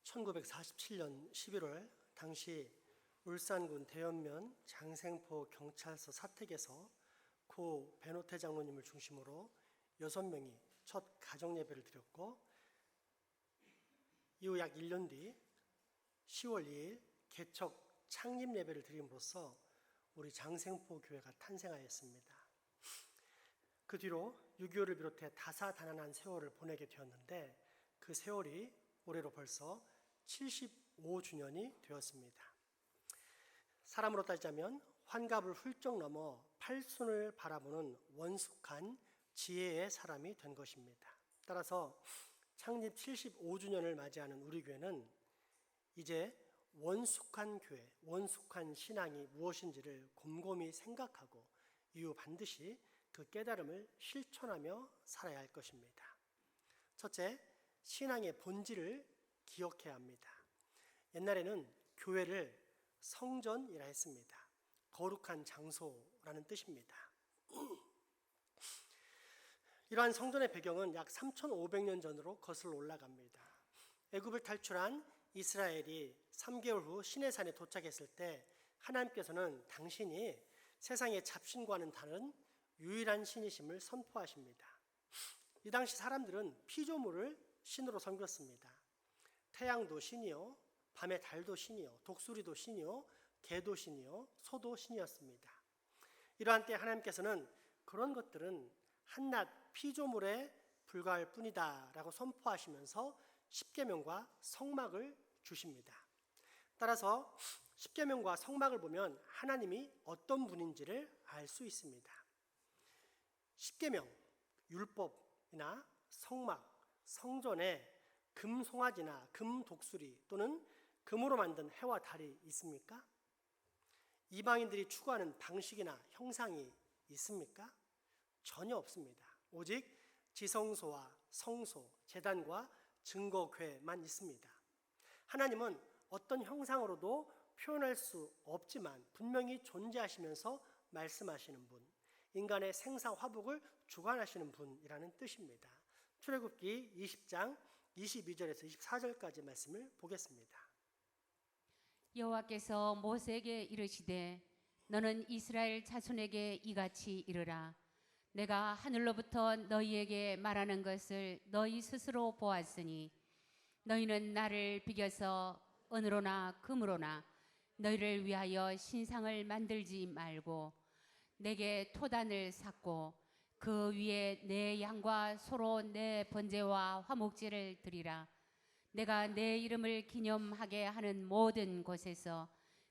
1947년 11월 당시 울산군 대연면 장생포 경찰서 사택에서 고 배노태 장로님을 중심으로 6명이 첫 가정예배를 드렸고, 이후 약 1년 뒤 10월 2일 개척 창립예배를 드림으로써 우리 장생포 교회가 탄생하였습니다. 그 뒤로 6.25를 비롯해 다사다난한 세월을 보내게 되었는데, 그 세월이 올해로 벌써 75주년이 되었습니다. 사람으로 따지자면 환갑을 훌쩍 넘어 팔순을 바라보는 원숙한 지혜의 사람이 된 것입니다. 따라서 창립 75주년을 맞이하는 우리 교회는 이제 원숙한 교회, 원숙한 신앙이 무엇인지를 곰곰이 생각하고 이후 반드시 그 깨달음을 실천하며 살아야 할 것입니다. 첫째, 신앙의 본질을 기억해야 합니다. 옛날에는 교회를 성전이라 했습니다. 거룩한 장소라는 뜻입니다. 이러한 성전의 배경은 약 3,500년 전으로 거슬러 올라갑니다. 애굽을 탈출한 이스라엘이 3개월 후 시내산에 도착했을 때 하나님께서는 당신이 세상의 잡신과는 다른 유일한 신이심을 선포하십니다. 이 당시 사람들은 피조물을 신으로 섬겼습니다. 태양도 신이요, 밤의 달도 신이요, 독수리도 신이요, 개도 신이요, 소도 신이었습니다. 이러한 때 하나님께서는 그런 것들은 한낱 피조물에 불과할 뿐이다 라고 선포하시면서 십계명과 성막을 주십니다. 따라서 십계명과 성막을 보면 하나님이 어떤 분인지를 알 수 있습니다. 십계명, 율법이나 성막, 성전에 금 송아지나 금 독수리 또는 금으로 만든 해와 달이 있습니까? 이방인들이 추구하는 방식이나 형상이 있습니까? 전혀 없습니다. 오직 지성소와 성소, 제단과 증거궤만 있습니다. 하나님은 어떤 형상으로도 표현할 수 없지만 분명히 존재하시면서 말씀하시는 분, 인간의 생사화복을 주관하시는 분이라는 뜻입니다. 출애굽기 20장 22절에서 24절까지 말씀을 보겠습니다. 여호와께서 모세에게 이르시되 너는 이스라엘 자손에게 이같이 이르라. 내가 하늘로부터 너희에게 말하는 것을 너희 스스로 보았으니 너희는 나를 비겨서 은으로나 금으로나 너희를 위하여 신상을 만들지 말고 내게 토단을 쌓고 그 위에 내 양과 소로 내 번제와 화목제를 드리라. 내가 내 이름을 기념하게 하는 모든 곳에서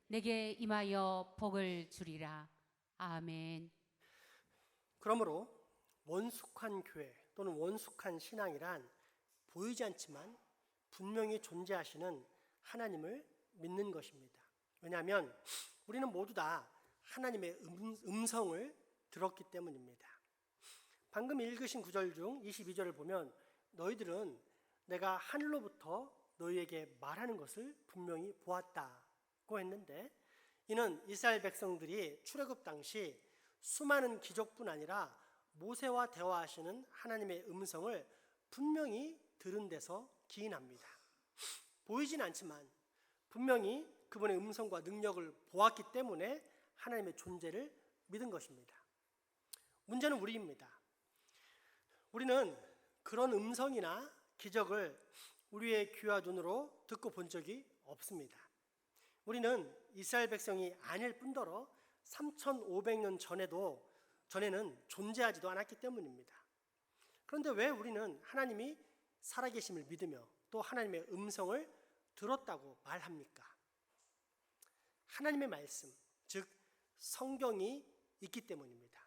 내게 임하여 복을 주리라. 아멘. 그러므로 원숙한 교회 또는 원숙한 신앙이란 보이지 않지만 분명히 존재하시는 하나님을 믿는 것입니다. 왜냐하면 우리는 모두 다 하나님의 음성을 들었기 때문입니다. 방금 읽으신 구절 중 22절을 보면 너희들은 내가 하늘로부터 너희에게 말하는 것을 분명히 보았다고 했는데, 이는 이스라엘 백성들이 출애굽 당시 수많은 기적뿐 아니라 모세와 대화하시는 하나님의 음성을 분명히 들은 데서 기인합니다. 보이진 않지만 분명히 그분의 음성과 능력을 보았기 때문에 하나님의 존재를 믿은 것입니다. 문제는 우리입니다. 우리는 그런 음성이나 기적을 우리의 귀와 눈으로 듣고 본 적이 없습니다. 우리는 이스라엘 백성이 아닐 뿐더러 3,500년 전에는 존재하지도 않았기 때문입니다. 그런데 왜 우리는 하나님이 살아계심을 믿으며 또 하나님의 음성을 들었다고 말합니까? 하나님의 말씀, 즉 성경이 있기 때문입니다.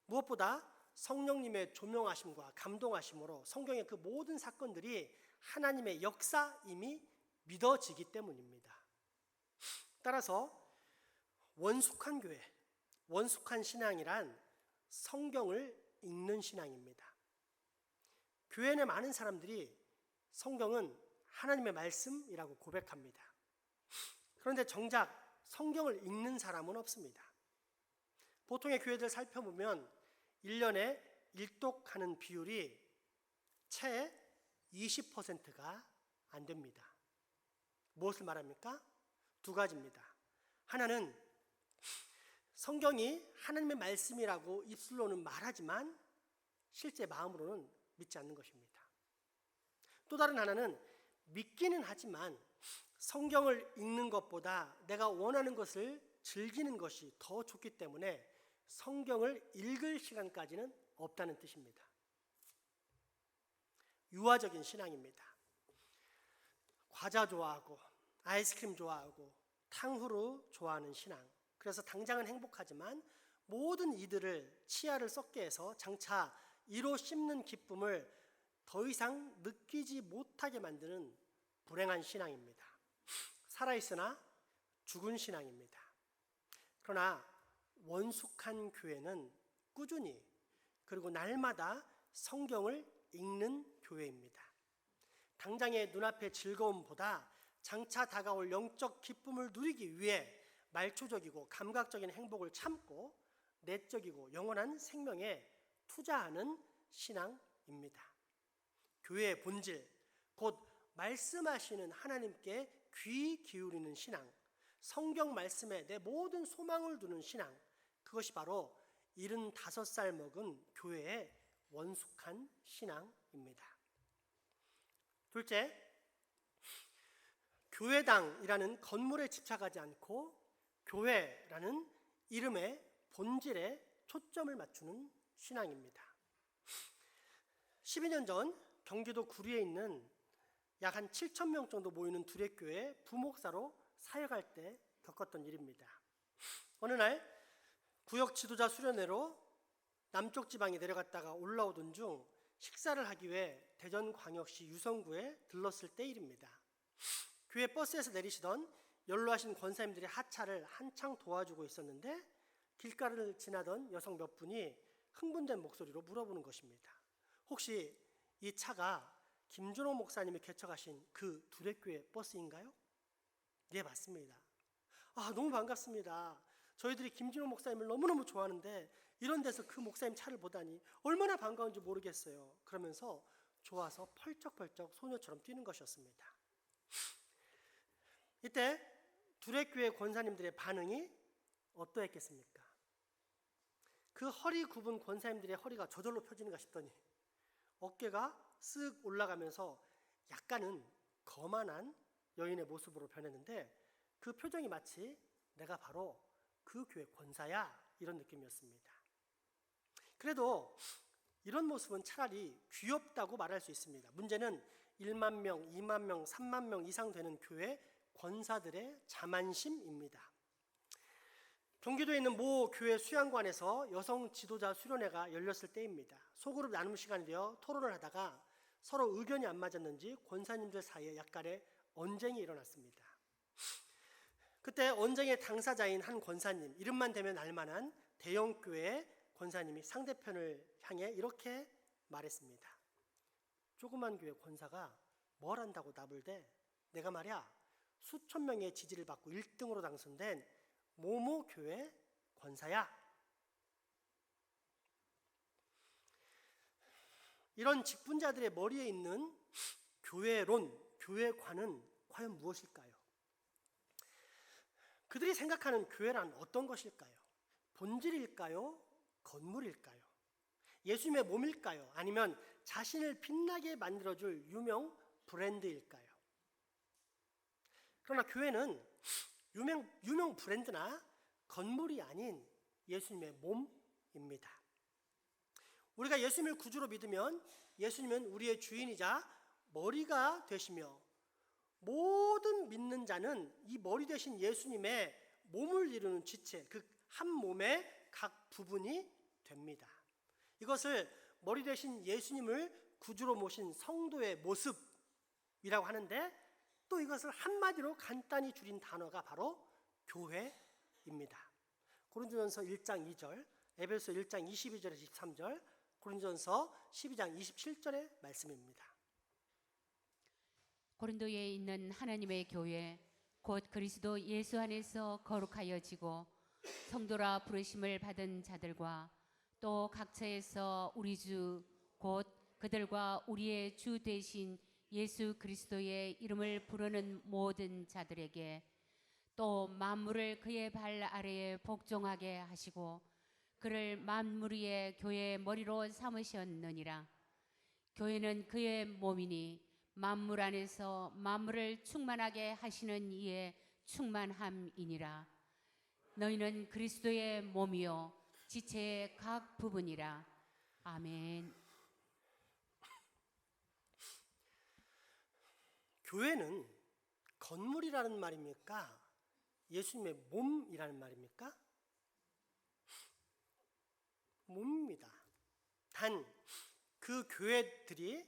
무엇보다 성령님의 조명하심과 감동하심으로 성경의 그 모든 사건들이 하나님의 역사임이 믿어지기 때문입니다. 따라서 원숙한 교회, 원숙한 신앙이란 성경을 읽는 신앙입니다. 교회 내 많은 사람들이 성경은 하나님의 말씀이라고 고백합니다. 그런데 정작 성경을 읽는 사람은 없습니다. 보통의 교회들 살펴보면 1년에 일독하는 비율이 채 20%가 안 됩니다. 무엇을 말합니까? 두 가지입니다. 하나는 성경이 하나님의 말씀이라고 입술로는 말하지만 실제 마음으로는 믿지 않는 것입니다. 또 다른 하나는 믿기는 하지만 성경을 읽는 것보다 내가 원하는 것을 즐기는 것이 더 좋기 때문에 성경을 읽을 시간까지는 없다는 뜻입니다. 유아적인 신앙입니다. 과자 좋아하고 아이스크림 좋아하고 탕후루 좋아하는 신앙. 그래서 당장은 행복하지만 모든 이들을 치아를 썩게 해서 장차 이로 씹는 기쁨을 더 이상 느끼지 못하게 만드는 불행한 신앙입니다. 살아있으나 죽은 신앙입니다. 그러나 원숙한 교회는 꾸준히 그리고 날마다 성경을 읽는 교회입니다. 당장의 눈앞의 즐거움보다 장차 다가올 영적 기쁨을 누리기 위해 말초적이고 감각적인 행복을 참고 내적이고 영원한 생명에 투자하는 신앙입니다. 교회의 본질, 곧 말씀하시는 하나님께 귀 기울이는 신앙, 성경 말씀에 내 모든 소망을 두는 신앙, 그것이 바로 75살 먹은 교회의 원숙한 신앙입니다. 둘째, 교회당이라는 건물에 집착하지 않고 교회라는 이름의 본질에 초점을 맞추는 신앙입니다. 12년 전 경기도 구리에 있는 약 한 7,000명 정도 모이는 두레교회 부목사로 사역할 때 겪었던 일입니다. 어느 날 구역 지도자 수련회로 남쪽 지방에 내려갔다가 올라오던 중 식사를 하기 위해 대전광역시 유성구에 들렀을 때 일입니다. 교회 버스에서 내리시던 연로하신 권사님들의 하차를 한창 도와주고 있었는데 길가를 지나던 여성 몇 분이 흥분된 목소리로 물어보는 것입니다. 혹시 이 차가 김준호 목사님이 개척하신 그 두레교회 버스인가요? 네, 맞습니다. 아, 너무 반갑습니다. 저희들이 김준호 목사님을 너무너무 좋아하는데 이런 데서 그 목사님 차를 보다니 얼마나 반가운지 모르겠어요. 그러면서 좋아서 펄쩍펄쩍 소녀처럼 뛰는 것이었습니다. 이때 두레교회 권사님들의 반응이 어떠했겠습니까? 그 허리 굽은 권사님들의 허리가 저절로 펴지는가 싶더니 어깨가 쓱 올라가면서 약간은 거만한 여인의 모습으로 변했는데 그 표정이 마치 내가 바로 그 교회 권사야 이런 느낌이었습니다. 그래도 이런 모습은 차라리 귀엽다고 말할 수 있습니다. 문제는 1만 명, 2만 명, 3만 명 이상 되는 교회 권사들의 자만심입니다. 경기도에 있는 모 교회 수양관에서 여성 지도자 수련회가 열렸을 때입니다. 소그룹 나눔 시간이 되어 토론을 하다가 서로 의견이 안 맞았는지 권사님들 사이에 약간의 언쟁이 일어났습니다. 그때 언쟁의 당사자인 한 권사님, 이름만 대면 알만한 대형교회 권사님이 상대편을 향해 이렇게 말했습니다. 조그만 교회 권사가 뭘 한다고 나불대? 내가 말이야 수천 명의 지지를 받고 1등으로 당선된 모모 교회 권사야. 이런 직분자들의 머리에 있는 교회론, 교회관은 과연 무엇일까요? 그들이 생각하는 교회란 어떤 것일까요? 본질일까요? 건물일까요? 예수님의 몸일까요? 아니면 자신을 빛나게 만들어줄 유명 브랜드일까요? 그러나 교회는 유명 브랜드나 건물이 아닌 예수님의 몸입니다. 우리가 예수님을 구주로 믿으면 예수님은 우리의 주인이자 머리가 되시며 모든 믿는 자는 이 머리 되신 예수님의 몸을 이루는 지체, 그 한 몸의 각 부분이 됩니다. 이것을 머리 되신 예수님을 구주로 모신 성도의 모습이라고 하는데 또 이것을 한마디로 간단히 줄인 단어가 바로 교회입니다. 고린도전서 1장 2절, 에베소 1장 22절에서 23절, 고린도전서 12장 27절의 말씀입니다. 고린도에 있는 하나님의 교회 곧 그리스도 예수 안에서 거룩하여지고 성도라 부르심을 받은 자들과 또 각처에서 우리 주 곧 그들과 우리의 주 되신 예수 그리스도의 이름을 부르는 모든 자들에게 또 만물을 그의 발 아래에 복종하게 하시고 그를 만물 위의 교회의 머리로 삼으셨느니라. 교회는 그의 몸이니 만물 안에서 만물을 충만하게 하시는 이의 충만함이니라. 너희는 그리스도의 몸이요 지체의 각 부분이라. 아멘. 교회는 건물이라는 말입니까? 예수님의 몸이라는 말입니까? 몸입니다. 단 그 교회들이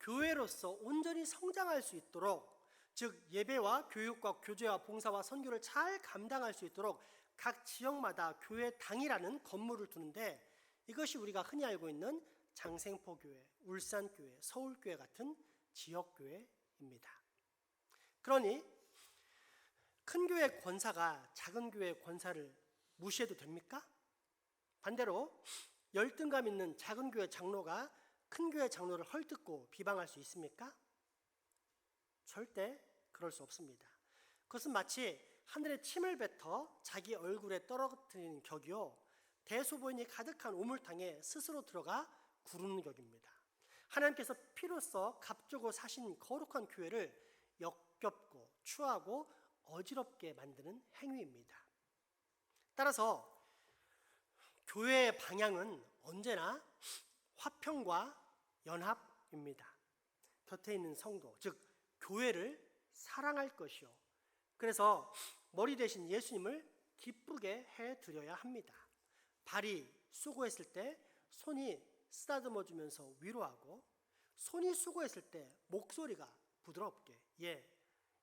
교회로서 온전히 성장할 수 있도록, 즉 예배와 교육과 교제와 봉사와 선교를 잘 감당할 수 있도록 각 지역마다 교회당이라는 건물을 두는데, 이것이 우리가 흔히 알고 있는 장생포교회, 울산교회, 서울교회 같은 지역교회입니다. 그러니 큰 교회 권사가 작은 교회 권사를 무시해도 됩니까? 반대로 열등감 있는 작은 교회 장로가 큰 교회 장로를 헐뜯고 비방할 수 있습니까? 절대 그럴 수 없습니다. 그것은 마치 하늘에 침을 뱉어 자기 얼굴에 떨어뜨리는 격이요, 대소보인이 가득한 우물탕에 스스로 들어가 구르는 격입니다. 하나님께서 피로써 값주고 사신 거룩한 교회를 역겹고 추하고 어지럽게 만드는 행위입니다. 따라서 교회의 방향은 언제나 화평과 연합입니다. 곁에 있는 성도, 즉 교회를 사랑할 것이요, 그래서 머리 대신 예수님을 기쁘게 해드려야 합니다. 발이 수고했을 때 손이 쓰다듬어 주면서 위로하고, 손이 수고했을 때 목소리가 부드럽게,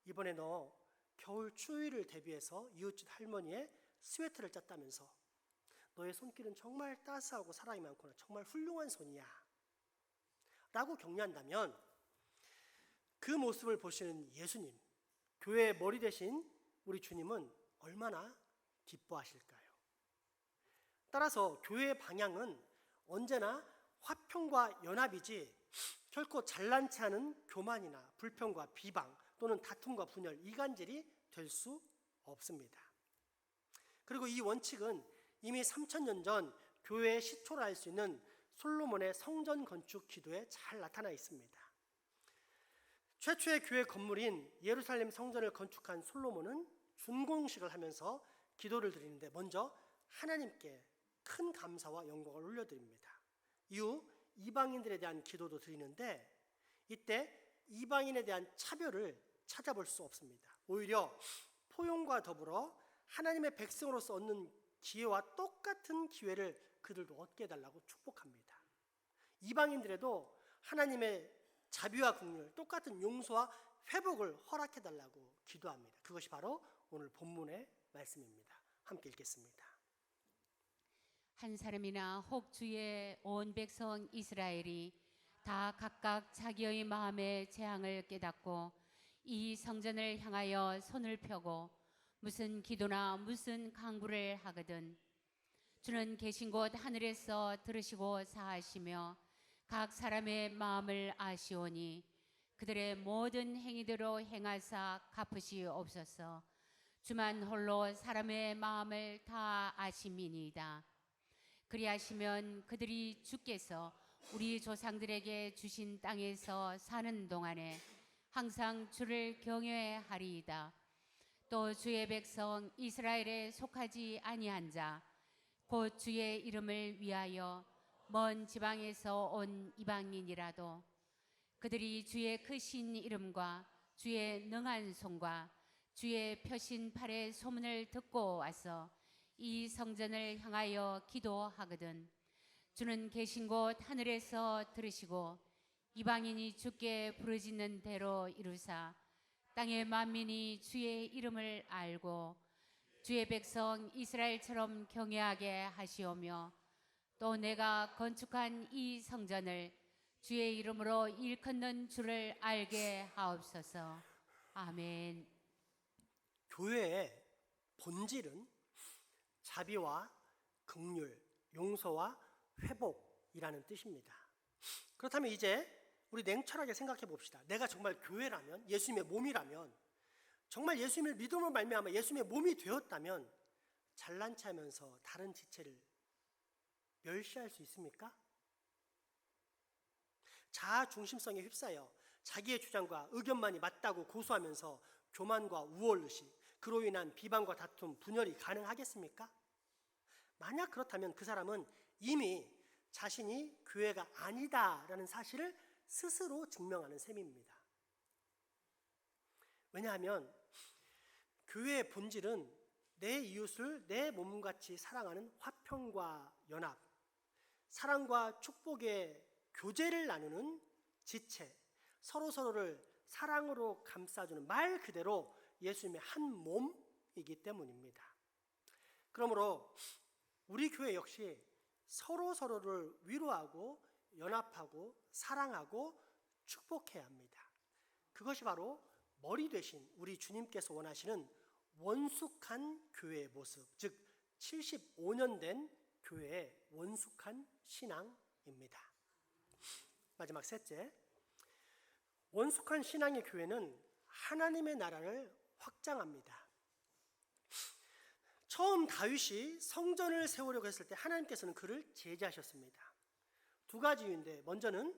이번에 너 겨울 추위를 대비해서 이웃집 할머니의 스웨터를 짰다면서 너의 손길은 정말 따스하고 사랑이 많구나, 정말 훌륭한 손이야 라고 격려한다면, 그 모습을 보시는 예수님, 교회의 머리 대신 우리 주님은 얼마나 기뻐하실까요? 따라서 교회의 방향은 언제나 화평과 연합이지 결코 잘난치 않은 교만이나 불평과 비방 또는 다툼과 분열, 이간질이 될 수 없습니다. 그리고 이 원칙은 이미 3000년 전 교회의 시초를 알 수 있는 솔로몬의 성전 건축 기도에 잘 나타나 있습니다. 최초의 교회 건물인 예루살렘 성전을 건축한 솔로몬은 준공식을 하면서 기도를 드리는데, 먼저 하나님께 큰 감사와 영광을 올려드립니다. 이후 이방인들에 대한 기도도 드리는데, 이때 이방인에 대한 차별을 찾아볼 수 없습니다. 오히려 포용과 더불어 하나님의 백성으로서 얻는 기회와 똑같은 기회를 그들도 얻게 해달라고 축복합니다. 이방인들에도 하나님의 자비와 긍휼, 똑같은 용서와 회복을 허락해달라고 기도합니다. 그것이 바로 오늘 본문의 말씀입니다. 함께 읽겠습니다. 한 사람이나 혹 주의 온 백성 이스라엘이 다 각각 자기의 마음의 재앙을 깨닫고 이 성전을 향하여 손을 펴고 무슨 기도나 무슨 간구를 하거든 주는 계신 곳 하늘에서 들으시고 사하시며 각 사람의 마음을 아시오니 그들의 모든 행위대로 행하사 갚으시옵소서. 주만 홀로 사람의 마음을 다 아심이니이다. 그리하시면 그들이 주께서 우리 조상들에게 주신 땅에서 사는 동안에 항상 주를 경외하리이다. 또 주의 백성 이스라엘에 속하지 아니한 자 곧 주의 이름을 위하여 먼 지방에서 온 이방인이라도 그들이 주의 크신 이름과 주의 능한 손과 주의 펴신 팔의 소문을 듣고 와서 이 성전을 향하여 기도하거든 주는 계신 곳 하늘에서 들으시고 이방인이 주께 부르짖는 대로 이루사 땅의 만민이 주의 이름을 알고 주의 백성 이스라엘처럼 경외하게 하시오며 또 내가 건축한 이 성전을 주의 이름으로 일컫는 줄을 알게 하옵소서. 아멘. 교회의 본질은 자비와 긍휼, 용서와 회복이라는 뜻입니다. 그렇다면 이제 우리 냉철하게 생각해 봅시다. 내가 정말 교회라면, 예수님의 몸이라면, 정말 예수님을 믿음으로 말미암아 예수님의 몸이 되었다면 잘난 체하면서 다른 지체를 멸시할 수 있습니까? 자아 중심성에 휩싸여 자기의 주장과 의견만이 맞다고 고수하면서 교만과 우월의식, 그로 인한 비방과 다툼, 분열이 가능하겠습니까? 만약 그렇다면 그 사람은 이미 자신이 교회가 아니다라는 사실을 스스로 증명하는 셈입니다. 왜냐하면 교회의 본질은 내 이웃을 내 몸같이 사랑하는 화평과 연합, 사랑과 축복의 교제를 나누는 지체, 서로서로를 사랑으로 감싸주는, 말 그대로 예수님의 한 몸이기 때문입니다. 그러므로 우리 교회 역시 서로서로를 위로하고 연합하고 사랑하고 축복해야 합니다. 그것이 바로 머리 되신 우리 주님께서 원하시는 원숙한 교회의 모습, 즉 75년 된 교회의 원숙한 신앙입니다. 마지막 셋째, 원숙한 신앙의 교회는 하나님의 나라를 확장합니다. 처음 다윗이 성전을 세우려고 했을 때 하나님께서는 그를 제지하셨습니다. 두 가지 이유인데, 먼저는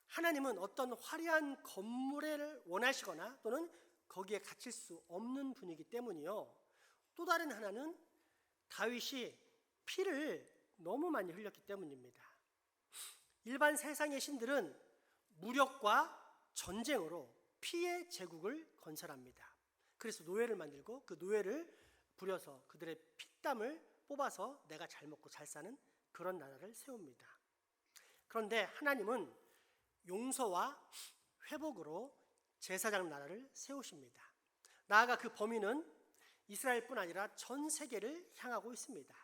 하나님은 어떤 화려한 건물을 원하시거나 또는 거기에 갇힐 수 없는 분이기 때문이요. 또 다른 하나는 다윗이 피를 너무 많이 흘렸기 때문입니다. 일반 세상의 신들은 무력과 전쟁으로 피의 제국을 건설합니다. 그래서 노예를 만들고 그 노예를 부려서 그들의 피땀을 뽑아서 내가 잘 먹고 잘 사는 그런 나라를 세웁니다. 그런데 하나님은 용서와 회복으로 제사장 나라를 세우십니다. 나아가 그 범위는 이스라엘뿐 아니라 전 세계를 향하고 있습니다.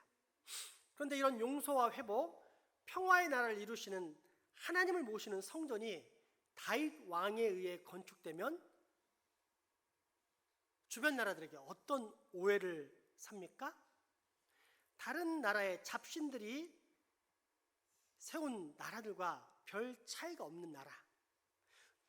그런데 이런 용서와 회복, 평화의 나라를 이루시는 하나님을 모시는 성전이 다윗 왕에 의해 건축되면 주변 나라들에게 어떤 오해를 삽니까? 다른 나라의 잡신들이 세운 나라들과 별 차이가 없는 나라,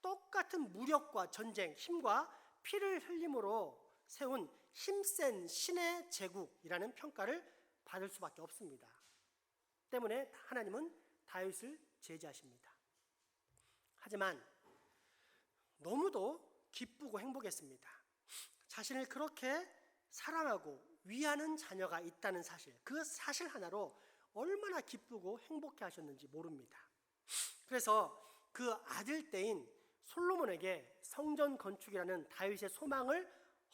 똑같은 무력과 전쟁, 힘과 피를 흘림으로 세운 힘센 신의 제국이라는 평가를 받을 수밖에 없습니다. 때문에 하나님은 다윗을 제지하십니다. 하지만 너무도 기쁘고 행복했습니다. 자신을 그렇게 사랑하고 위하는 자녀가 있다는 사실, 그 사실 하나로 얼마나 기쁘고 행복해 하셨는지 모릅니다. 그래서 그 아들 때인 솔로몬에게 성전 건축이라는 다윗의 소망을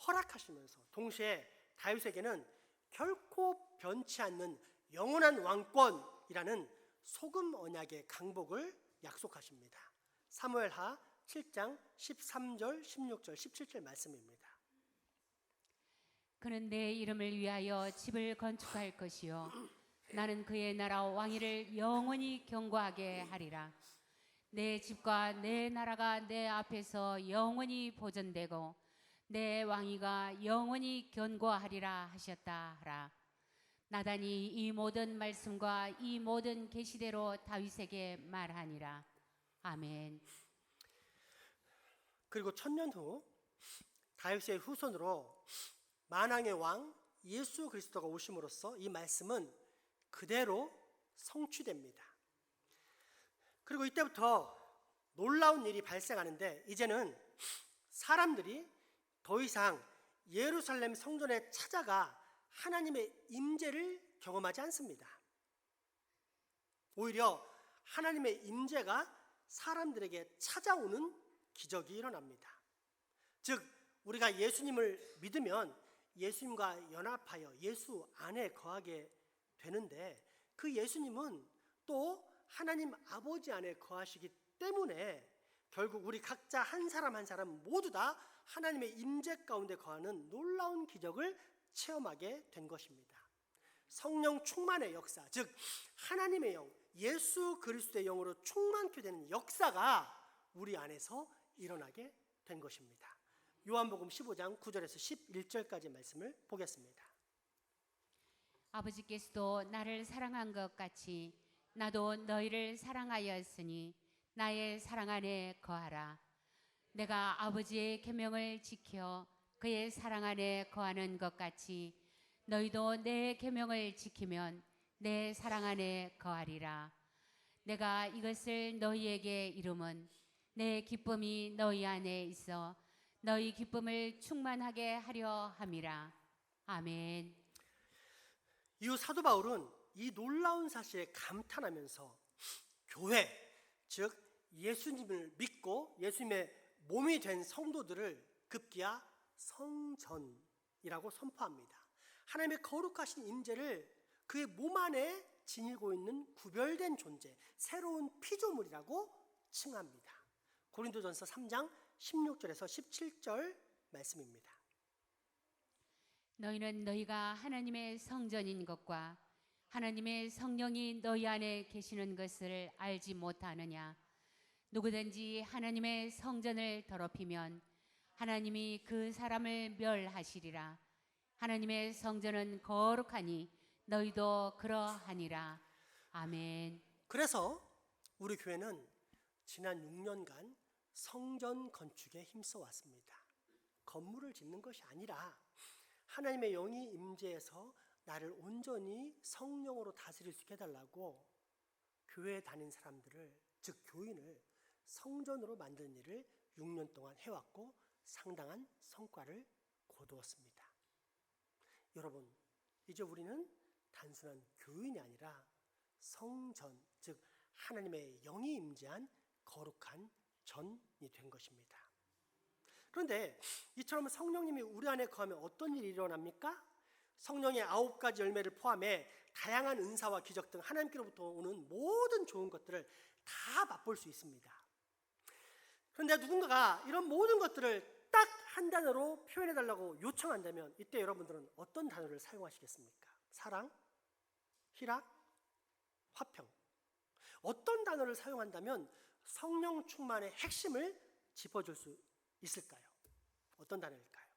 허락하시면서 동시에 다윗에게는 결코 변치 않는 영원한 왕권이라는 소금 언약의 강복을 약속하십니다. 사무엘하 7장 13절, 16절, 17절 말씀입니다. 그는 내 이름을 위하여 집을 건축할 것이요 나는 그의 나라 왕위를 영원히 경고하게 하리라. 내 집과 내 나라가 내 앞에서 영원히 보존되고 내 왕위가 영원히 견고하리라 하셨다 하라. 나단이 이 모든 말씀과 이 모든 계시대로 다윗에게 말하니라. 아멘. 그리고 1000년 후 다윗의 후손으로 만왕의 왕 예수 그리스도가 오심으로써 이 말씀은 그대로 성취됩니다. 그리고 이때부터 놀라운 일이 발생하는데, 이제는 사람들이 더 이상 예루살렘 성전에 찾아가 하나님의 임재를 경험하지 않습니다. 오히려 하나님의 임재가 사람들에게 찾아오는 기적이 일어납니다. 즉, 우리가 예수님을 믿으면 예수님과 연합하여 예수 안에 거하게 되는데, 그 예수님은 또 하나님 아버지 안에 거하시기 때문에 결국 우리 각자 한 사람 한 사람 모두 다 하나님의 임재 가운데 거하는 놀라운 기적을 체험하게 된 것입니다. 성령 충만의 역사, 즉 하나님의 영, 예수 그리스도의 영으로 충만케 되는 역사가 우리 안에서 일어나게 된 것입니다. 요한복음 15장 9절에서 11절까지 말씀을 보겠습니다. 아버지께서도 나를 사랑한 것 같이 나도 너희를 사랑하였으니 나의 사랑 안에 거하라. 내가 아버지의 계명을 지켜 그의 사랑 안에 거하는 것 같이 너희도 내 계명을 지키면 내 사랑 안에 거하리라. 내가 이것을 너희에게 이름은 내 기쁨이 너희 안에 있어 너희 기쁨을 충만하게 하려 함이라. 아멘. 이후 사도 바울은 이 놀라운 사실에 감탄하면서 교회, 즉 예수님을 믿고 예수님의 몸이 된 성도들을 급기야 성전이라고 선포합니다. 하나님의 거룩하신 임재를 그의 몸 안에 지니고 있는 구별된 존재, 새로운 피조물이라고 칭합니다. 고린도전서 3장 16절에서 17절 말씀입니다. 너희는 너희가 하나님의 성전인 것과 하나님의 성령이 너희 안에 계시는 것을 알지 못하느냐? 누구든지 하나님의 성전을 더럽히면 하나님이 그 사람을 멸하시리라. 하나님의 성전은 거룩하니 너희도 그러하니라. 아멘. 그래서 우리 교회는 지난 6년간 성전 건축에 힘써 왔습니다. 건물을 짓는 것이 아니라 하나님의 영이 임재해서 나를 온전히 성령으로 다스릴 수 있게 해달라고 교회에 다닌 사람들을, 즉 교인을 성전으로 만드는 일을 6년 동안 해왔고 상당한 성과를 거두었습니다. 여러분, 이제 우리는 단순한 교인이 아니라 성전, 즉 하나님의 영이 임재한 거룩한 전이 된 것입니다. 그런데 이처럼 성령님이 우리 안에 거하면 어떤 일이 일어납니까? 성령의 9가지 열매를 포함해 다양한 은사와 기적 등 하나님께로부터 오는 모든 좋은 것들을 다 맛볼 수 있습니다. 그런데 누군가가 이런 모든 것들을 딱 한 단어로 표현해달라고 요청한다면 이때 여러분들은 어떤 단어를 사용하시겠습니까? 사랑, 희락, 화평. 어떤 단어를 사용한다면 성령 충만의 핵심을 짚어줄 수 있을까요? 어떤 단어일까요?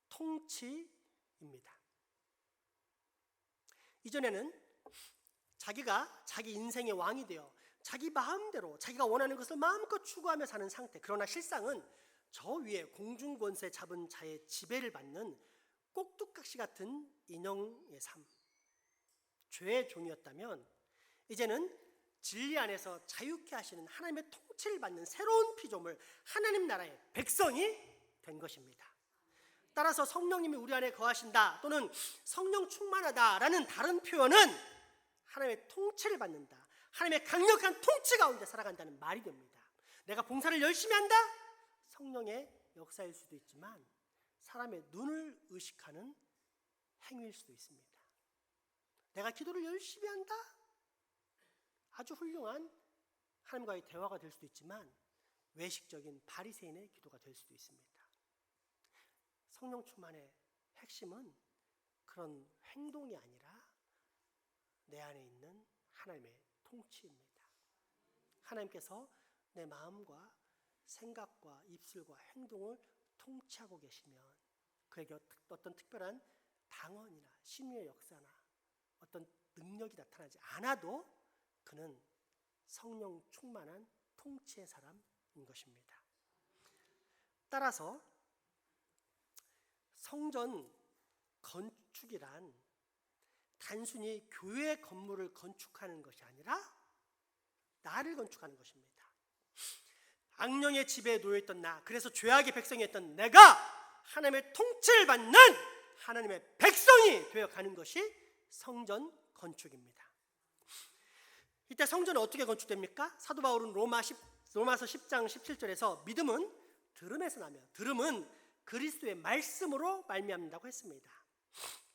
통치입니다. 이전에는 자기가 자기 인생의 왕이 되어 자기 마음대로 자기가 원하는 것을 마음껏 추구하며 사는 상태. 그러나 실상은 저 위에 공중권세 잡은 자의 지배를 받는 꼭두각시 같은 인형의 삶, 죄의 종이었다면 이제는 진리 안에서 자유케 하시는 하나님의 통치를 받는 새로운 피조물, 하나님 나라의 백성이 된 것입니다. 따라서 성령님이 우리 안에 거하신다 또는 성령 충만하다라는 다른 표현은 하나님의 통치를 받는다, 하나님의 강력한 통치 가운데 살아간다는 말이 됩니다. 내가 봉사를 열심히 한다? 성령의 역사일 수도 있지만 사람의 눈을 의식하는 행위일 수도 있습니다. 내가 기도를 열심히 한다? 아주 훌륭한 하나님과의 대화가 될 수도 있지만 외식적인 바리새인의 기도가 될 수도 있습니다. 성령 충만의 핵심은 그런 행동이 아니라 내 안에 있는 하나님의 통치입니다. 하나님께서 내 마음과 생각과 입술과 행동을 통치하고 계시면 그에게 어떤 특별한 방언이나 신유의 역사나 어떤 능력이 나타나지 않아도 그는 성령 충만한 통치의 사람인 것입니다. 따라서 성전 건축이란 단순히 교회 건물을 건축하는 것이 아니라 나를 건축하는 것입니다. 악령의 지배에 놓여있던 나, 그래서 죄악의 백성이었던 내가 하나님의 통치를 받는 하나님의 백성이 되어가는 것이 성전 건축입니다. 이때 성전은 어떻게 건축됩니까? 사도 바울은 로마서 10장 17절에서 믿음은 들음에서 나며 들음은 그리스도의 말씀으로 말미암는다고 했습니다.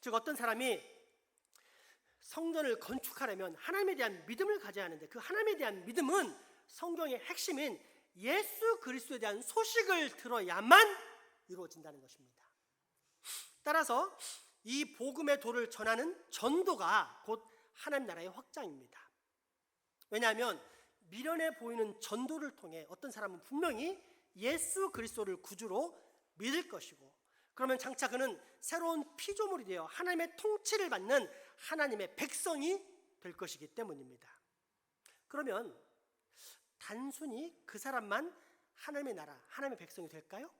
즉 어떤 사람이 성전을 건축하려면 하나님에 대한 믿음을 가져야 하는데 그 하나님에 대한 믿음은 성경의 핵심인 예수 그리스도에 대한 소식을 들어야만 이루어진다는 것입니다. 따라서 이 복음의 도를 전하는 전도가 곧 하나님 나라의 확장입니다. 왜냐하면 미련해 보이는 전도를 통해 어떤 사람은 분명히 예수 그리스도를 구주로 믿을 것이고 그러면 장차 그는 새로운 피조물이 되어 하나님의 통치를 받는 하나님의 백성이 될 것이기 때문입니다. 그러면 단순히 그 사람만 하나님의 나라, 하나님의 백성이 될까요?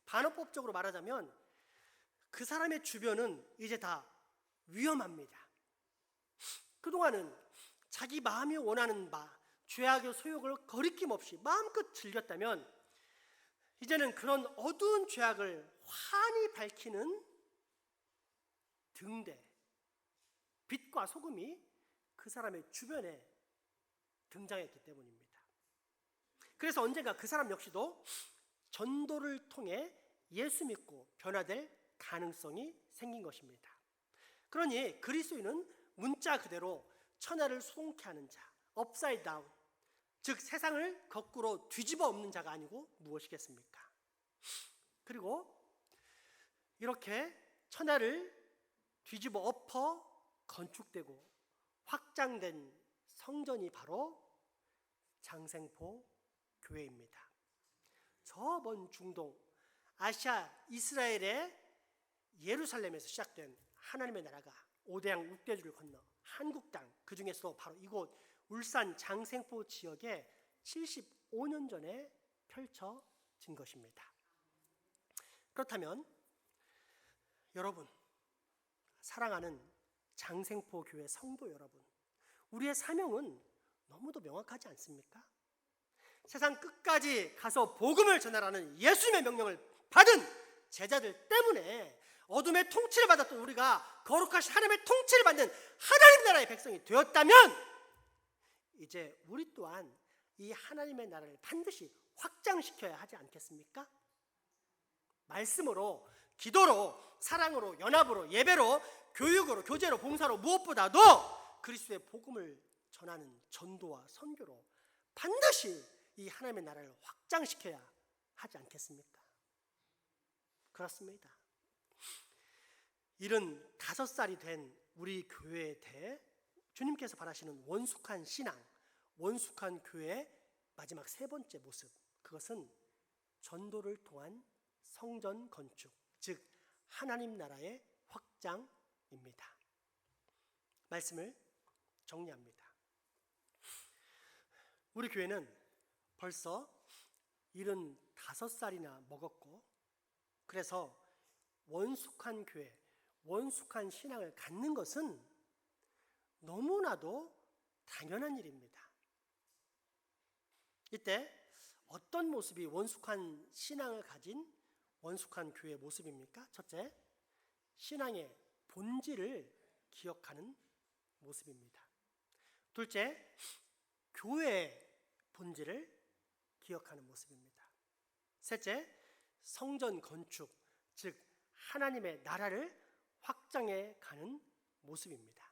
반어법적으로 말하자면 그 사람의 주변은 이제 다 위험합니다. 그동안은 자기 마음이 원하는 바, 죄악의 소욕을 거리낌 없이 마음껏 즐겼다면 이제는 그런 어두운 죄악을 환히 밝히는 등대, 빛과 소금이 그 사람의 주변에 등장했기 때문입니다. 그래서 언젠가 그 사람 역시도 전도를 통해 예수 믿고 변화될 가능성이 생긴 것입니다. 그러니 그리스도인은 문자 그대로 천하를 소동케 하는 자, 업사이드 다운, 즉 세상을 거꾸로 뒤집어 엎는 자가 아니고 무엇이겠습니까? 그리고 이렇게 천하를 뒤집어 엎어 건축되고 확장된 성전이 바로 장생포 교회입니다. 저 먼 중동, 아시아, 이스라엘의 예루살렘에서 시작된 하나님의 나라가 5대양 6대주를 건너 한국 땅, 그 중에서도 바로 이곳 울산 장생포 지역에 75년 전에 펼쳐진 것입니다. 그렇다면 여러분, 사랑하는 장생포 교회 성도 여러분, 우리의 사명은 너무도 명확하지 않습니까? 세상 끝까지 가서 복음을 전하라는 예수님의 명령을 받은 제자들 때문에 어둠의 통치를 받았던 우리가 거룩하신 하나님의 통치를 받는 하나님 나라의 백성이 되었다면 이제 우리 또한 이 하나님의 나라를 반드시 확장시켜야 하지 않겠습니까? 말씀으로, 기도로, 사랑으로, 연합으로, 예배로, 교육으로, 교제로, 봉사로, 무엇보다도 그리스도의 복음을 전하는 전도와 선교로 반드시 이 하나님의 나라를 확장시켜야 하지 않겠습니까? 그렇습니다. 75살이 된 우리 교회에 대해 주님께서 바라시는 원숙한 신앙, 원숙한 교회의 마지막 세 번째 모습, 그것은 전도를 통한 성전 건축, 즉 하나님 나라의 확장입니다. 말씀을 정리합니다. 우리 교회는 벌써 75살이나 먹었고, 그래서 원숙한 교회, 원숙한 신앙을 갖는 것은 너무나도 당연한 일입니다. 이때 어떤 모습이 원숙한 신앙을 가진 원숙한 교회의 모습입니까? 첫째, 신앙의 본질을 기억하는 모습입니다. 둘째, 교회의 본질을 기억하는 모습입니다. 셋째, 성전 건축, 즉 하나님의 나라를 확장해 가는 모습입니다.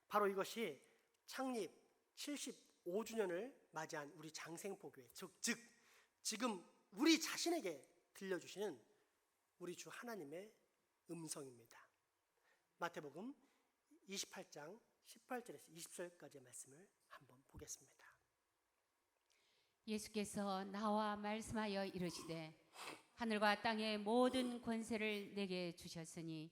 바로 이것이 창립 75주년을 맞이한 우리 장생포교회, 즉 지금 우리 자신에게 들려주시는 우리 주 하나님의 음성입니다. 마태복음 28장 18절에서 20절까지의 말씀을 한번 보겠습니다. 예수께서 나와 말씀하여 이르시되 하늘과 땅의 모든 권세를 내게 주셨으니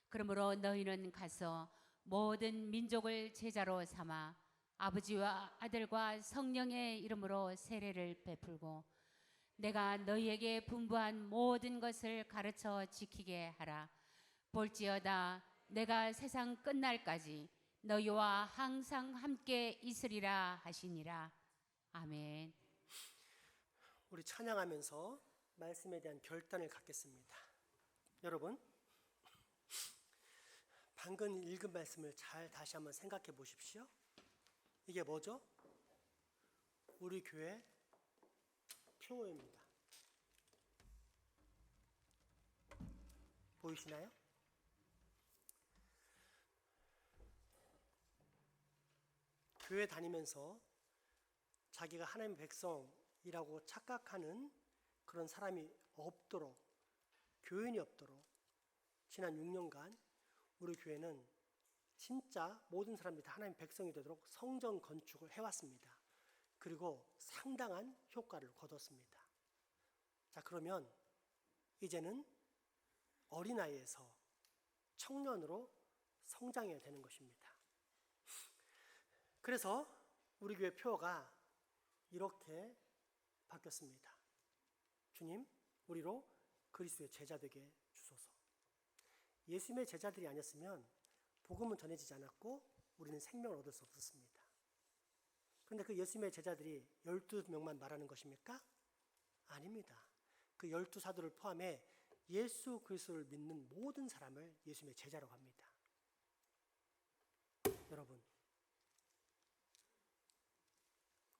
그러므로 너희는 가서 모든 민족을 제자로 삼아 아버지와 아들과 성령의 이름으로 세례를 베풀고 내가 너희에게 분부한 모든 것을 가르쳐 지키게 하라. 볼지어다 내가 세상 끝날까지 너희와 항상 함께 있으리라 하시니라. 아멘. 우리 찬양하면서 말씀에 대한 결단을 갖겠습니다. 여러분, 방금 읽은 말씀을 잘 다시 한번 생각해 보십시오. 이게 뭐죠? 우리 교회 표어입니다. 보이시나요? 교회 다니면서 자기가 하나님의 백성이라고 착각하는 그런 사람이 없도록, 교인이 없도록 지난 6년간 우리 교회는 진짜 모든 사람들이 다 하나님의 백성이 되도록 성전 건축을 해왔습니다. 그리고 상당한 효과를 거뒀습니다. 자, 그러면 이제는 어린아이에서 청년으로 성장해야 되는 것입니다. 그래서 우리 교회 표어가 이렇게 바뀌었습니다. 주님, 우리로 그리스도의 제자 되게 주소서. 예수님의 제자들이 아니었으면 복음은 전해지지 않았고 우리는 생명을 얻을 수 없었습니다. 그런데 그 예수님의 제자들이 12명만 말하는 것입니까? 아닙니다. 그 12사도를 포함해 예수 그리스도를 믿는 모든 사람을 예수님의 제자라고 합니다.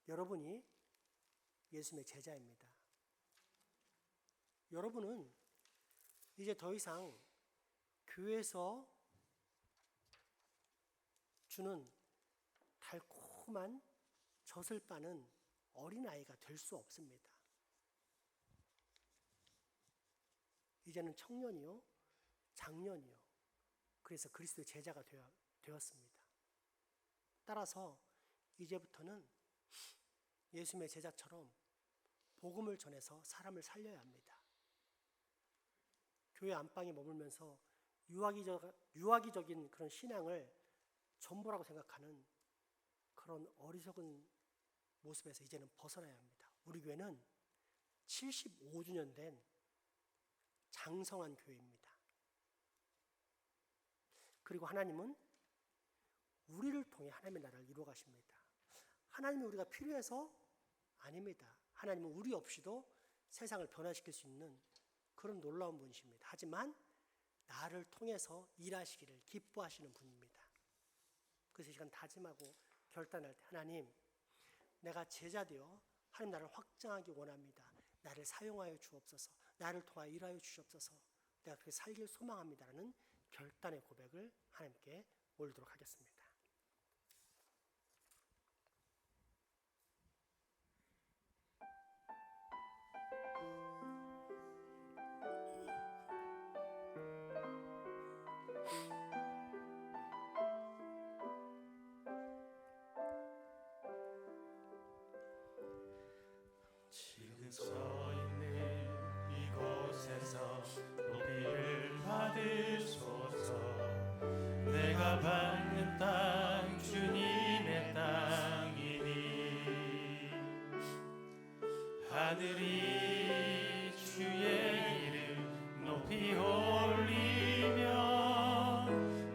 여러분이 예수님의 제자입니다. 여러분은 이제 더 이상 교회에서 주는 달콤한 젖을 빠는 어린아이가 될 수 없습니다. 이제는 청년이요, 장년이요. 그래서 그리스도의 제자가 되었습니다. 따라서 이제부터는 예수님의 제자처럼 복음을 전해서 사람을 살려야 합니다. 교회 안방에 머물면서 유아기적인 그런 신앙을 전부라고 생각하는 그런 어리석은 모습에서 이제는 벗어나야 합니다. 우리 교회는 75주년 된 장성한 교회입니다. 그리고 하나님은 우리를 통해 하나님의 나라를 이루어 가십니다. 하나님이 우리가 필요해서 아닙니다. 하나님은 우리 없이도 세상을 변화시킬 수 있는 그런 놀라운 분이십니다. 하지만 나를 통해서 일하시기를 기뻐하시는 분입니다. 그래서 이 시간 다짐하고 결단할 때 하나님, 내가 제자 되어 하나님 나라를 확장하기 원합니다. 나를 사용하여 주옵소서. 나를 통하여 일하여 주시옵소서. 내가 그렇게 살길 소망합니다라는 결단의 고백을 하나님께 올리도록 하겠습니다. 지금 서 있는 이곳에서 높이를 받으소서. 내가 받는 땅 주님의 땅이니 하늘이 주의 이름 높이 올리며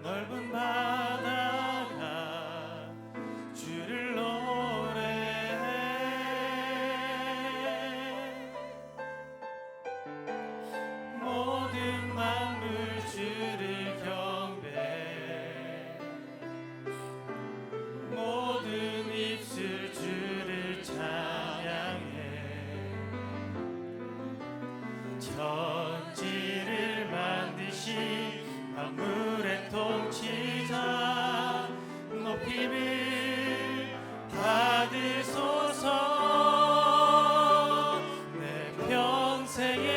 넓은 바다가 주를 모든 만물 주를 경배 모든 입술 주를 찬양해 천지를 만드신 만물의 통치자 높임을 받으소서. 내 평생에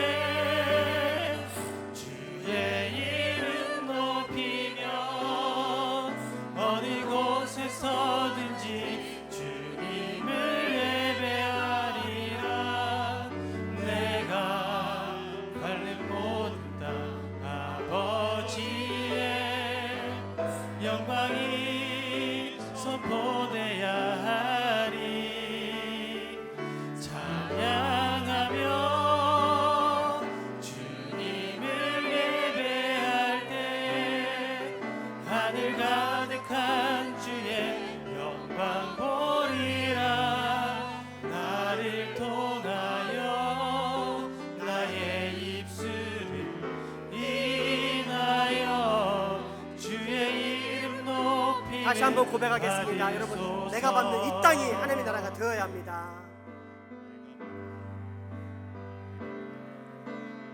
어디곳에서든지 주님을 예배하리라. 내가 밟는 모든 땅 아버지의 영광이 선포돼야 하리. 찬양하며 주님을 예배할 때 하늘 가득한 주의 영광 보리라. 나를 통하여 나의 입술을 인하여 주의 이름 높이 다시 한번 고백하겠습니다. 여러분, 내가 받는 이 땅이 하나님의 나라가 되어야 합니다.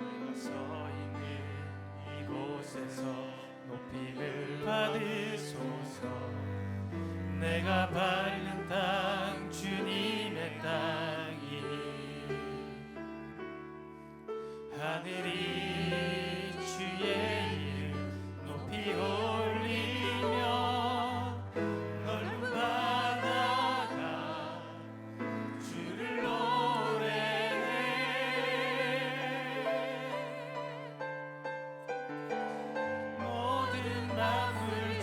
내가 서 있는 이곳에서 높임을 받으소서. 내가 밟는 땅 주님의 땅이니 하늘이 주의 이름 높이 올리며 넓은 바다가 주를 노래해 모든 만물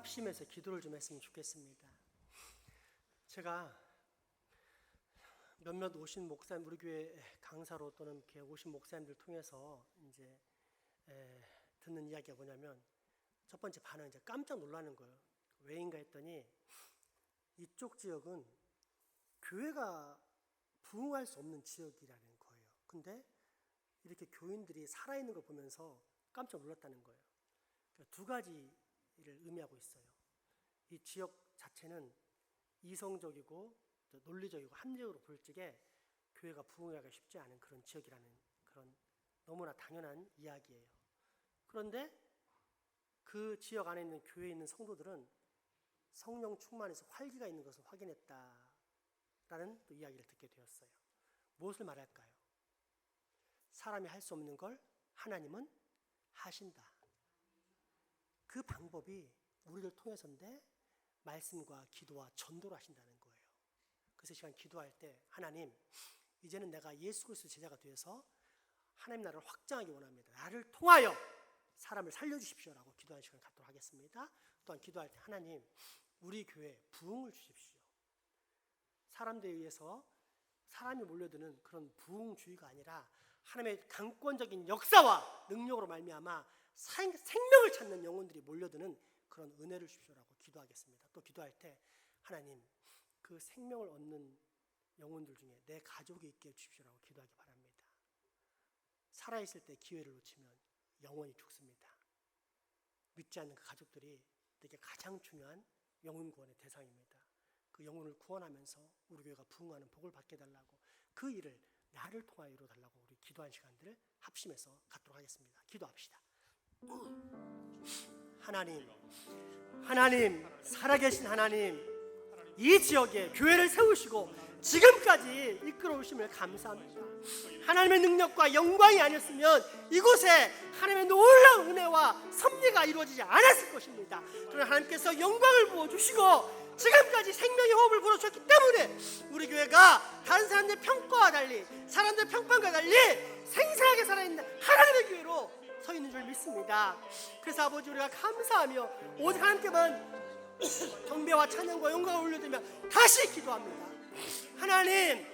합심해서 기도를 좀 했으면 좋겠습니다. 제가 몇몇 오신 목사님, 우리 교회 강사로 또는 이렇게 오신 목사님들 통해서 이제 듣는 이야기가 뭐냐면, 첫 번째 반응은 이제 깜짝 놀라는 거예요. 왜인가 했더니 이쪽 지역은 교회가 부흥할 수 없는 지역이라는 거예요. 근데 이렇게 교인들이 살아있는 걸 보면서 깜짝 놀랐다는 거예요. 그러니까 두 가지를 의미하고 있어요. 이 지역 자체는 이성적이고 논리적이고 합리적으로 볼 적에 교회가 부흥하기가 쉽지 않은 그런 지역이라는 그런 너무나 당연한 이야기예요. 그런데 그 지역 안에 있는 교회에 있는 성도들은 성령 충만해서 활기가 있는 것을 확인했다라는 또 이야기를 듣게 되었어요. 무엇을 말할까요? 사람이 할 수 없는 걸 하나님은 하신다. 그 방법이 우리를 통해서인데 말씀과 기도와 전도를 하신다는 거예요. 그래서 이 시간 기도할 때, 하나님, 이제는 내가 예수 그리스도 제자가 되어서 하나님 나라를 확장하기 원합니다. 나를 통하여 사람을 살려주십시오라고 기도하는 시간 갖도록 하겠습니다. 또한 기도할 때, 하나님, 우리 교회에 부흥을 주십시오. 사람들에 의해서 사람이 몰려드는 그런 부흥주의가 아니라 하나님의 강권적인 역사와 능력으로 말미암아 생명을 찾는 영혼들이 몰려드는 그런 은혜를 주십시오라고 기도하겠습니다. 또 기도할 때, 하나님, 그 생명을 얻는 영혼들 중에 내 가족이 있게 해주십시오라고 기도하기 바랍니다. 살아있을 때 기회를 놓치면 영원히 죽습니다. 믿지 않는 그 가족들이 내게 가장 중요한 영혼 구원의 대상입니다. 그 영혼을 구원하면서 우리 교회가 부흥하는 복을 받게 달라고, 그 일을 나를 통하여 이루어달라고 우리 기도한 시간들을 합심해서 갖도록 하겠습니다. 기도합시다. 하나님, 살아계신 하나님, 이 지역에 교회를 세우시고 지금까지 이끌어오심을 감사합니다. 하나님의 능력과 영광이 아니었으면 이곳에 하나님의 놀라운 은혜와 섭리가 이루어지지 않았을 것입니다. 그러나 하나님께서 영광을 부어주시고 지금까지 생명의 호흡을 불어주셨기 때문에 우리 교회가 다른 사람들의 평가와 달리, 사람들의 평판과 달리 생생하게 살아있는 하나님의 교회로 서 있는 줄 믿습니다. 그래서 아버지, 우리가 감사하며 오직 하나님께만 경배와 찬양과 영광을 올려드리며 다시 기도합니다. 하나님,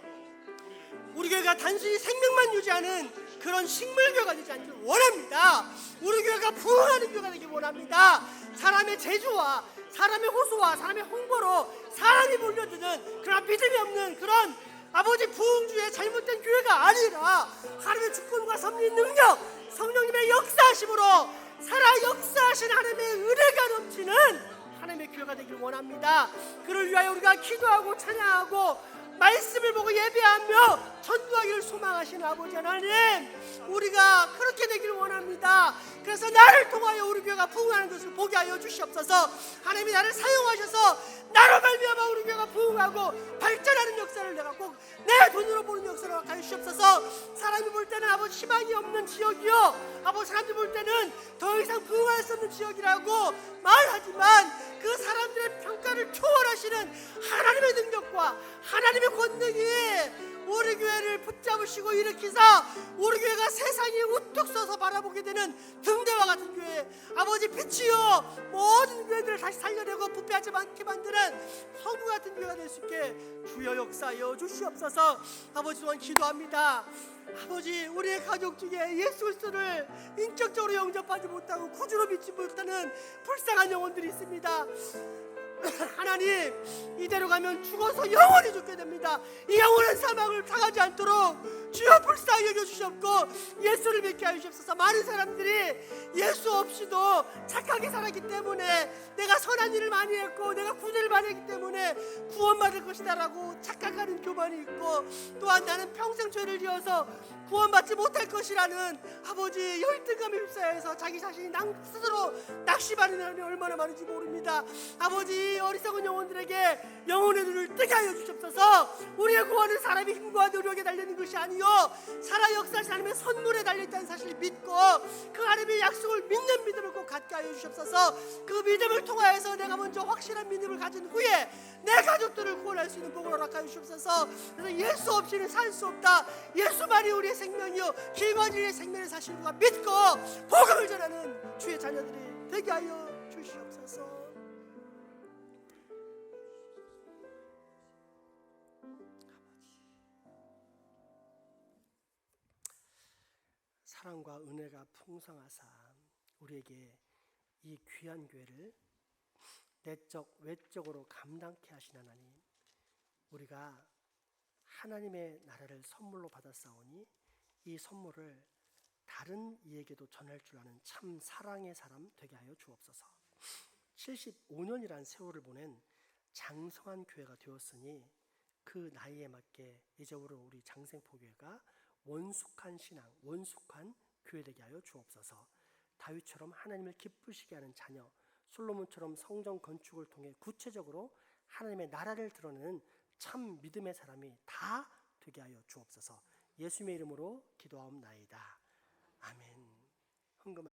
우리 교회가 단순히 생명만 유지하는 그런 식물교회가 되지 않기를 원합니다. 우리 교회가 부흥하는 교회가 되길 원합니다. 사람의 제주와 사람의 호소와 사람의 홍보로 사람이 몰려드는 그런 믿음이 없는 그런 아버지 부흥주의의 잘못된 교회가 아니라 하나님의 주권과 섭리 능력, 성령님의 역사하심으로 살아 역사하신 하나님의 은혜가 넘치는 하나님의 교회가 되길 원합니다. 그를 위하여 우리가 기도하고 찬양하고 말씀을 보고 예배하며 전도하기를 소망하시는 아버지 하나님, 우리가 그렇게 되기를 원합니다. 그래서 나를 통하여 우리 교회가 부흥하는 것을 보게 하여 주시옵소서. 하나님이 나를 사용하셔서 나로 말미암아 우리 교회가 부흥하고 발전하는 역사를 내가 꼭 내 돈으로 보는 역사를 하여 주시옵소서. 사람이 볼 때는 아버지 희망이 없는 지역이요, 아버지 사람들이 볼 때는 더 이상 부흥할 수 없는 지역이라고 말하지만 그 사람들의 평가를 초월하시는 하나님의 능력과 하나님의 권능이 우리 교회를 붙잡으시고 일으키사 우리 교회가 세상이 우뚝 서서 바라보게 되는 등대와 같은 교회, 아버지 빛이요 모든 교회들을 다시 살려내고 부패하지 않게 만드는 성부 같은 교회가 될 수 있게 주여 역사하여 주시옵소서. 아버지, 또한 기도합니다. 아버지, 우리의 가족 중에 예수 그리스도를 인격적으로 영접하지 못하고 구주로 믿지 못하는 불쌍한 영혼들이 있습니다. 하나님, 이대로 가면 죽어서 영원히 죽게 됩니다. 이 영원한 사망을 당하지 않도록 주여 불쌍히 여겨주셨고 예수를 믿게 하시옵소서. 많은 사람들이 예수 없이도 착하게 살았기 때문에, 내가 선한 일을 많이 했고 내가 구제를 많이 했기 때문에 구원받을 것이다라고 착각하는 교만이 있고, 또한 나는 평생 죄를 지어서 구원받지 못할 것이라는 아버지 열등감에 휩싸여서 자기 자신이 스스로 낙심하는 사람이 얼마나 많은지 모릅니다. 아버지, 어리석은 영혼들에게 영혼의 눈을 뜨게 하여 주시옵소서. 우리의 구원은 사람의 힘과 노력에 달리는 것이 아니요 살아 역사하신 하나님의 선물에 달려있다는 사실을 믿고 그 하나님의 약속을 믿는 믿음을 꼭 갖게 하여 주시옵소서. 그 믿음을 통하여서 내가 먼저 확실한 믿음을 가진 후에 내 가족들을 구원할 수 있는 복을 허락하여 주시옵소서. 그래서 예수 없이는 살 수 없다, 예수만이 우리의 생명이요 길과 진리의 생명을 사시는 것 믿고 복음을 전하는 주의 자녀들이 되게 하여 주시옵소서. 사랑과 은혜가 풍성하사 우리에게 이 귀한 교회를 내적 외적으로 감당케 하신 하나님, 우리가 하나님의 나라를 선물로 받았사오니 이 선물을 다른 이에게도 전할 줄 아는 참 사랑의 사람 되게 하여 주옵소서. 75년이란 세월을 보낸 장성한 교회가 되었으니 그 나이에 맞게 이제부터 우리 장생포교회가 원숙한 신앙, 원숙한 교회 되게 하여 주옵소서. 다윗처럼 하나님을 기쁘시게 하는 자녀, 솔로몬처럼 성전 건축을 통해 구체적으로 하나님의 나라를 드러내는 참 믿음의 사람이 다 되게 하여 주옵소서. 예수님의 이름으로 기도하옵나이다. 아멘. 헌금